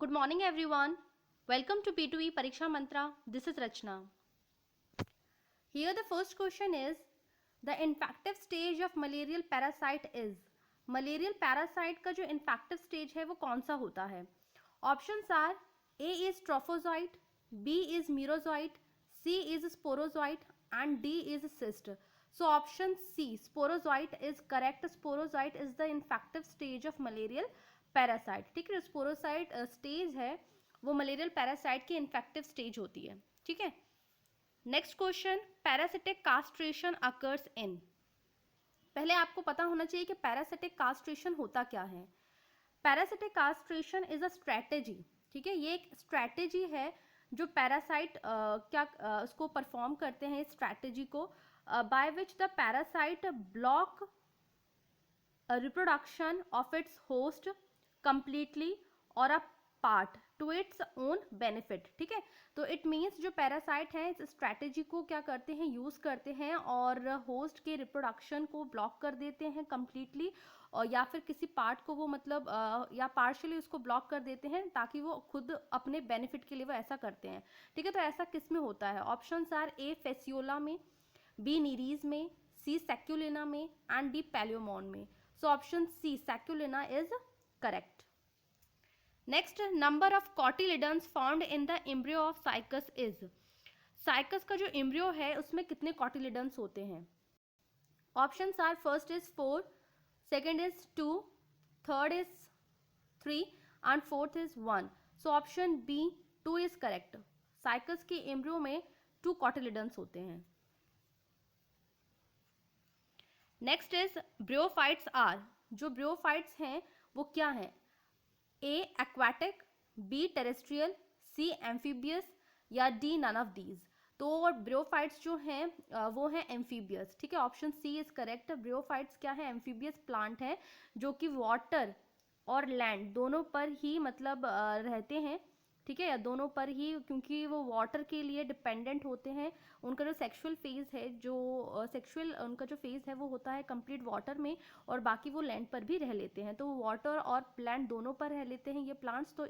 Good morning everyone. Welcome to P2E Pariksha Mantra. This is Rachna. Here the first question is, the infective stage of malarial parasite is. Malarial parasite का जो infective stage है वो कौन सा होता है? Options are A is trophozoite, B is merozoite, C is sporozoite and D is cyst. So option C, sporozoite is correct. Sporozoite is the infective stage of malarial parasite. ठीक है, स्पोरोसाइट stage है वो मलेरियल पैरासाइट की infective stage होती है. ठीक है. Next question, parasitic castration occurs in. पहले आपको पता होना चाहिए कि पैरासिटिक कास्ट्रेशन होता क्या है. Parasitic castration is a strategy. ठीक है, ये एक स्ट्रैटेजी है जो पैरासाइट उसको परफॉर्म करते हैं. इस स्ट्रैटेजी को by which the parasite block reproduction of its host completely और a part to its own benefit. ठीक है, तो इट मीन्स जो पैरासाइट हैं इस स्ट्रैटेजी को क्या करते हैं, यूज करते हैं और होस्ट के रिप्रोडक्शन को ब्लॉक कर देते हैं कंप्लीटली, और या फिर किसी पार्ट को वो मतलब या पार्शियली उसको ब्लॉक कर देते हैं ताकि वो खुद अपने बेनिफिट के लिए वो ऐसा करते हैं. ठीक है, तो ऐसा किस में होता है? ऑप्शंस आर ए फेसियोला में, बी नीरीज में, सी सेक्युलिना में एंड डी पैलियोमोन में. So option c Sacculina is correct. Next, number of cotyledons found in the embryo of Cycas is. Cycas का जो एम्ब्रियो है उसमें कितने कॉटिलिडन्स होते हैं? Options are first is 4, second is 2, third is 3 and fourth is 1. So option b 2 is correct. Cycas के embryo में 2 cotyledons होते हैं. Next is bryophytes are. जो ब्रियोफाइट्स हैं वो क्या हैं? A aquatic, b terrestrial, c amphibious या डी नन ऑफ दीज. तो ब्रियोफाइट्स जो हैं वो हैं एम्फीबियस. ठीक है, option C is correct. Bryophytes क्या है? एम्फीबियस प्लांट है जो कि वाटर और लैंड दोनों पर ही मतलब रहते हैं. ठीक है, या दोनों पर ही, क्योंकि वो वाटर के लिए डिपेंडेंट होते हैं. उनका जो सेक्सुअल फेज है, जो सेक्सुअल उनका जो फेज है वो होता है कंप्लीट वाटर में, और बाकी वो लैंड पर भी रह लेते हैं. तो वो वाटर और लैंड दोनों पर रह लेते हैं ये प्लांट्स, तो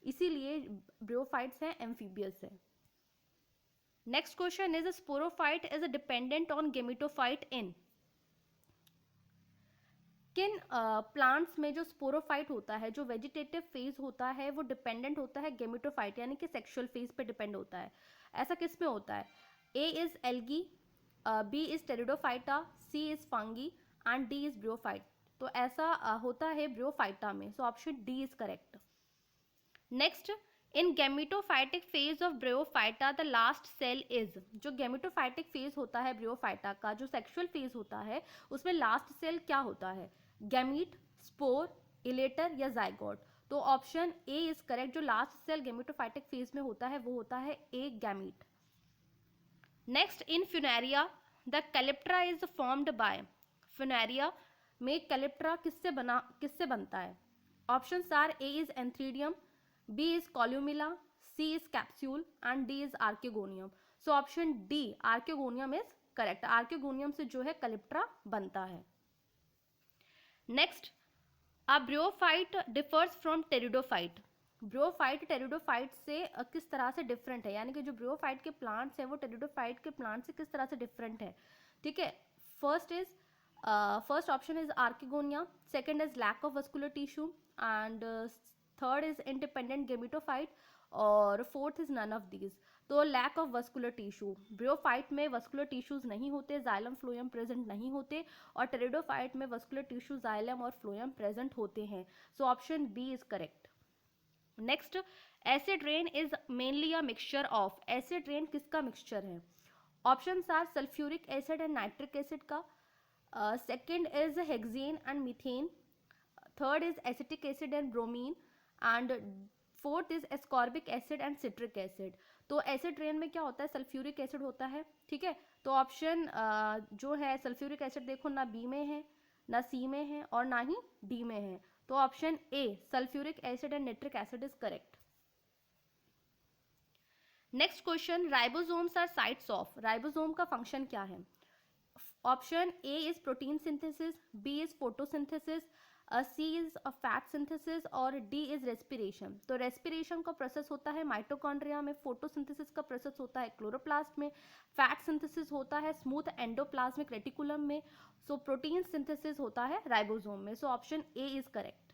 इसीलिए ब्रियोफाइट्स हैं, एम्फीबियस है. Next question is sporophyte is dependent on gametophyte in. किन प्लांट्स में जो स्पोरोफाइट होता है, जो वेजिटेटिव फेज होता है, वो डिपेंडेंट होता है गेमिटोफाइट यानी कि सेक्सुअल फेज पे डिपेंड होता है. ऐसा किस में होता है? A is algae, b is pteridophyta, c is fungi and d is bryophyte. तो ऐसा होता है ब्रियोफाइटा में. So option d is correct. Next, in gametophytic phase of bryophyta the last cell is. जो गेमिटोफाइटिक फेज होता है ब्रियोफाइटा का, जो सेक्सुअल फेज होता है, उसमें लास्ट सेल क्या होता है? गैमीट, स्पोर, इलेटर या जाइगोट. तो ऑप्शन ए इज करेक्ट. जो लास्ट सेल गेमिटोफाइटिक फेज में होता है वो होता है a, gamete. Next, in Funaria the calyptra is formed by. Funaria में कैलिप्ट्रा किससे बनता है? Options are a is antheridium, B is columella, C is capsule and D is archegonium. So option D, archegonium is correct. Archegonium से जो है calyptra बनता है. Next, a bryophyte differs from pteridophyte. Bryophyte pteridophyte से किस तरह से different है, यानी कि जो ब्रियोफाइट के प्लांट्स हैं वो टेरिडोफाइट के प्लांट से किस तरह से डिफरेंट है. ठीक है, first option is archegonia, second is lack of vascular tissue and third is independent gametophyte और fourth is none of these. तो lack of vascular tissue, bryophyte में वस्कुलर टिश्यूज नहीं होते, जाइलम फ्लोएम प्रेजेंट नहीं होते, और टेरिडोफाइट में vascular tissue, xylem और फ्लोएम प्रेजेंट होते हैं. So option B is correct. Next, acid rain is mainly a mixture of. Acid rain किसका मिक्सचर है? Options are sulphuric acid and nitric acid का, second is hexane and methane, third is acetic acid and bromine and fourth is ascorbic acid and citric acid. तो acid rain में क्या होता है? Sulphuric acid होता है. ठीक है, तो ऑप्शन जो है सल्फ्यूरिक एसिड देखो ना बी में है, ना सी में है और ना ही डी में है. तो option A sulphuric acid and nitric acid is correct. Next question, ribosomes are sites of. Ribosome का फंक्शन क्या है? Option A is protein synthesis, B is photosynthesis, C is a fat synthesis और D is respiration. तो respiration का process होता है mitochondria में, photosynthesis का प्रोसेस होता है क्लोरोप्लास्ट में, फैट सिंथेसिस होता है स्मूथ एंडोप्लाज्मिक रेटिकुलम में, सो प्रोटीन सिंथेसिस होता है राइबोसोम में। So option A is correct.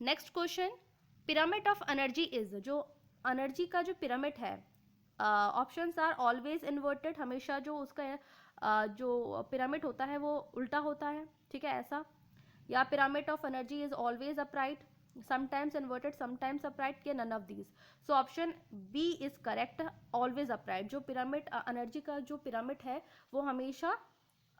Next question, pyramid of energy is, जो एनर्जी का जो पिरामिड है, ऑप्शंस आर ऑलवेज इन्वर्टेड, हमेशा जो उसका जो पिरामिड होता है वो उल्टा होता है, ठीक है ऐसा, या pyramid of energy is always upright, sometimes inverted sometimes upright, या none of these. So option B is correct, always upright. जो पिरामिड एनर्जी का जो पिरामिड है वो हमेशा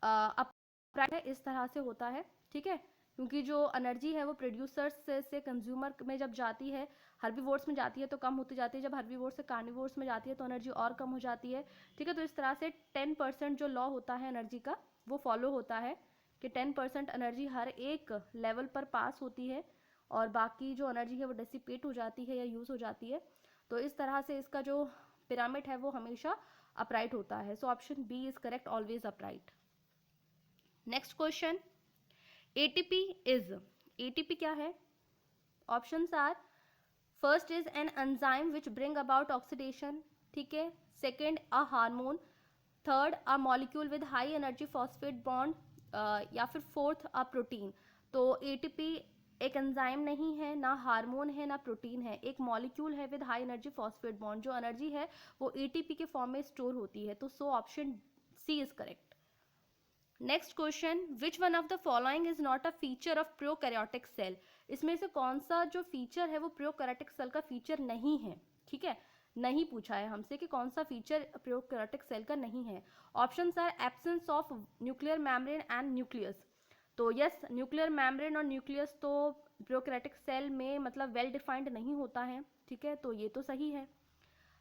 अपराइट है, इस तरह से होता है, ठीक है, क्योंकि जो एनर्जी है वो प्रोड्यूसर्स से कंज्यूमर में जब जाती है, हर्बीवोर्स में जाती है तो कम होती जाती है, जब हर्बीवोर्स से कार्निवोर्स में जाती है तो एनर्जी और कम हो जाती है, ठीक है। तो इस तरह से 10% जो लॉ होता है एनर्जी का वो फॉलो होता है कि 10% एनर्जी हर एक लेवल पर पास होती है और बाकी जो एनर्जी है वो डिसिपेट हो जाती है या यूज हो जाती है। तो इस तरह से इसका जो पिरामिड है वो हमेशा अपराइट होता है। So option B is correct, always upright. Next question, ATP is, ATP क्या है? Options are, first is an enzyme which bring about oxidation, ठीक है, second a hormone, third a molecule with high energy phosphate bond, या फिर fourth a protein. तो ATP एक enzyme नहीं है, ना हार्मोन है, ना प्रोटीन है, एक मॉलिक्यूल है with high energy phosphate bond. जो एनर्जी है वो एटीपी के फॉर्म में स्टोर होती है। तो so option C is correct. Next question, which one of the following is not a feature of prokaryotic cell? इसमें से कौन सा जो फीचर है वो प्रोकैरियोटिक सेल का फीचर नहीं है, ठीक है, नहीं पूछा है हमसे कि कौन सा फीचर प्रोकैरियोटिक सेल का नहीं है। Options are absence of nuclear membrane and nucleus. तो यस, न्यूक्लियर मेम्ब्रेन और न्यूक्लियस तो प्रोकैरियोटिक सेल में मतलब वेल डिफाइंड नहीं होता है, ठीक है, तो ये तो सही है।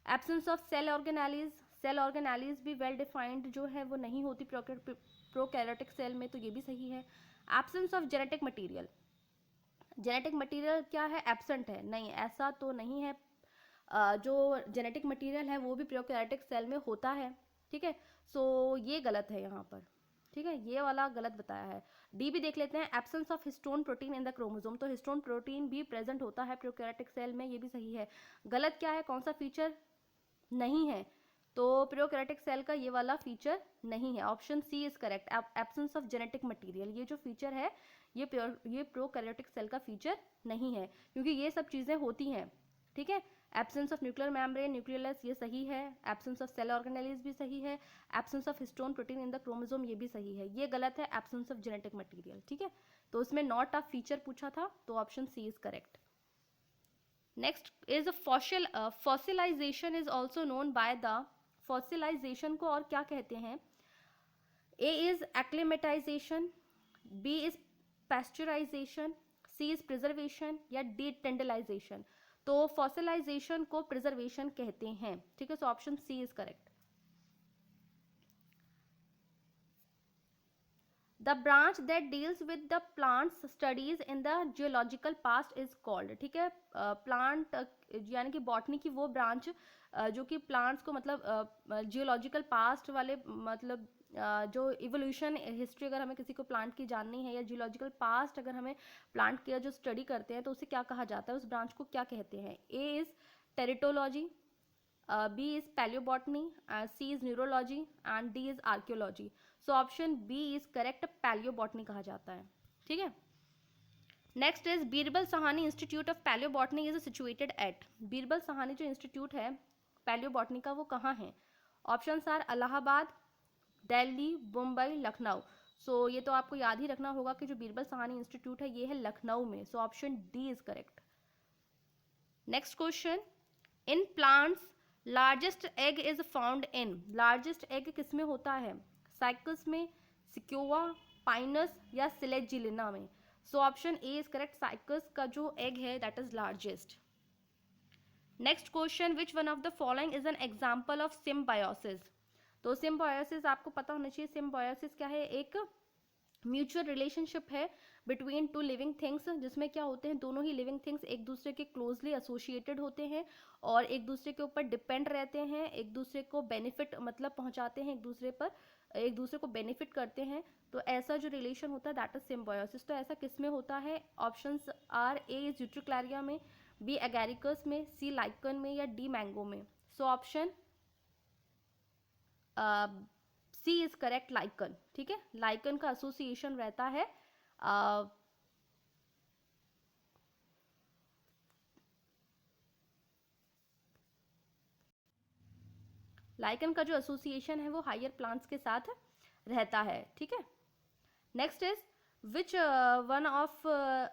Absence of cell organelles, cell organelles भी वेल डिफाइंड जो है वो नहीं होती प्रोकैरियोटिक सेल में, तो ये भी सही है। Absence of genetic material, genetic material क्या है, एब्सेंट है, नहीं ऐसा तो नहीं है। जो जेनेटिक मटेरियल है वो भी प्रोकैरियोटिक सेल में होता है, ठीक है। सो ये गलत है यहाँ पर, ठीक है, ये वाला गलत बताया है। डी भी देख लेते हैं, absence of histone protein in the chromosome, तो हिस्टोन प्रोटीन भी प्रेजेंट होता है प्रोकैरियोटिक सेल में, ये भी सही है। गलत क्या है, कौन सा फीचर नहीं है? तो प्रोकैरियोटिक सेल का ये वाला फीचर नहीं है। Option C is correct, absence of genetic material, ये जो फीचर है ये प्रोकैरियोटिक सेल का फीचर नहीं है, क्योंकि ये सब चीजें होती हैं, ठीक है। Absence of nuclear membrane, nucleus, ये सही है। एब्सेंस ऑफ सेल ऑर्गेनेलिज भी सही है। Absence of histone protein in the chromosome, ये भी सही है। ये गलत है, एब्सेंस ऑफ जेनेटिक मटेरियल, ठीक है। तो उसमें नॉट अ फीचर पूछा था, तो option C is correct. Next is fossilization is also known by the, fossilization को और क्या कहते हैं? A is acclimatization, b is pasteurization, c is preservation, या डी टेंडलाइजेशन। तो फॉसिलाइजेशन को प्रिजर्वेशन कहते हैं, ठीक है। So option C is correct. The branch that deals with the plants studies in the geological past is called, ठीक है, plant यानी कि बॉटनी की वो ब्रांच जो कि प्लांट्स को मतलब जियोलॉजिकल पास्ट वाले मतलब जो इवोल्यूशन हिस्ट्री अगर हमें किसी को प्लांट की जाननी है या जियोलॉजिकल पास्ट अगर हमें प्लांट की जो स्टडी करते हैं तो उसे क्या कहा जाता है, उस ब्रांच को क्या कहते हैं? A is टेरिटोलॉजी, B is paleobotany, C is neurology and D is archaeology. So option B is correct, paleobotany कहा जाता है, ठीक है। Next is Birbal Sahni institute of palaeobotany is situated at, Birbal Sahni जो इंस्टीट्यूट है पैलियोबॉटनी का वो कहाँ है? Options are Allahabad, Delhi, Mumbai, Lucknow. So ये तो आपको याद ही रखना होगा कि जो बीरबल साहानी इंस्टीट्यूट है ये है लखनऊ में। So option d is correct. Next question, in plants largest egg is found in, largest egg किस में होता है? साइकस में, सिक्योवा, पाइनस, या सिलेजिलिना में। So option A is correct, cycas का जो एग है that is largest. Next question, which one of the following is an example of symbiosis? तो सिम्बायोसिस आपको पता होना चाहिए, सिम्बायोसिस क्या है? एक म्यूचुअल रिलेशनशिप है बिटवीन टू लिविंग थिंग्स, जिसमें क्या होते हैं, दोनों ही लिविंग थिंग्स एक दूसरे के क्लोजली एसोसिएटेड होते हैं और एक दूसरे के ऊपर डिपेंड रहते हैं, एक दूसरे को बेनिफिट मतलब पहुंचाते हैं एक दूसरे पर, एक दूसरे को बेनिफिट करते हैं, तो ऐसा जो रिलेशन होता है दैट इज सिम्बायोसिस। तो ऐसा किस में होता है? ऑप्शंस आर, ए इज यूट्रिक्लैरिया में, बी एगैरिकस में, सी लाइकन में, या डी मैंगो में। So option C is correct, lichen. ठीक है, लाइकन का एसोसिएशन रहता है लाइकन का जो एसोसिएशन है वो हायर प्लांट्स के साथ रहता है। ठीक है, next is which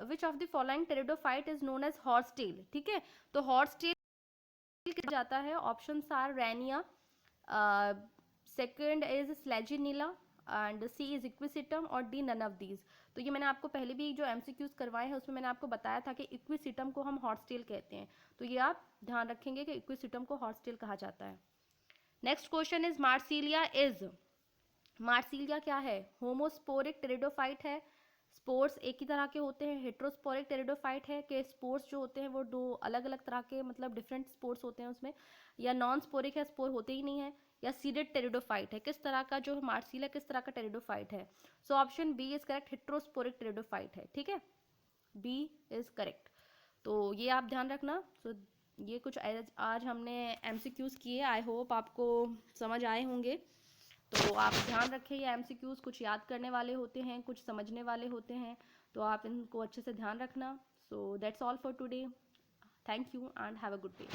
which of the following pteridophyte is known as horsetail. ठीक है, तो हॉर्स टेल जाता है, option are Rhynia, second is Selaginella, and c is Equisetum, और डी नन ऑफ दीज। तो ये मैंने आपको पहले भी जो एमसीक्यूज करवाए हैं उसमें मैंने आपको बताया था कि इक्विसिटम को हम हॉर्स टेल कहते हैं, तो ये आप ध्यान रखेंगे कि इक्विसिटम को हॉर्स टेल कहा जाता है। Next question is Marsilea is, Marsilea क्या है? होमोस्पोरिक टेरिडोफाइट है, स्पोर्स एक ही तरह के होते हैं। हेट्रोस्पोरिक टेरिडोफाइट है कि स्पोर्स जो होते हैं वो दो अलग अलग तरह के, मतलब डिफरेंट स्पोर्स होते हैं उसमें, या नॉन स्पोरिक है, स्पोर होते ही नहीं है, या सीडेड टेरिडोफाइट है। किस तरह का जो मार्सिलिया किस तरह का टेरिडोफाइट है? So option B is correct, heterosporic pteridophyte है। ठीक है, बी इज करेक्ट। तो ये आप ध्यान रखना। सो ये कुछ आज हमने एमसीक्यूज किए, आई होप आपको समझ आए होंगे। तो आप ध्यान रखें, ये एमसीक्यूज कुछ याद करने वाले होते हैं, कुछ समझने वाले होते हैं, तो आप इनको अच्छे से ध्यान रखना। So that's all for today, thank you and have a good day.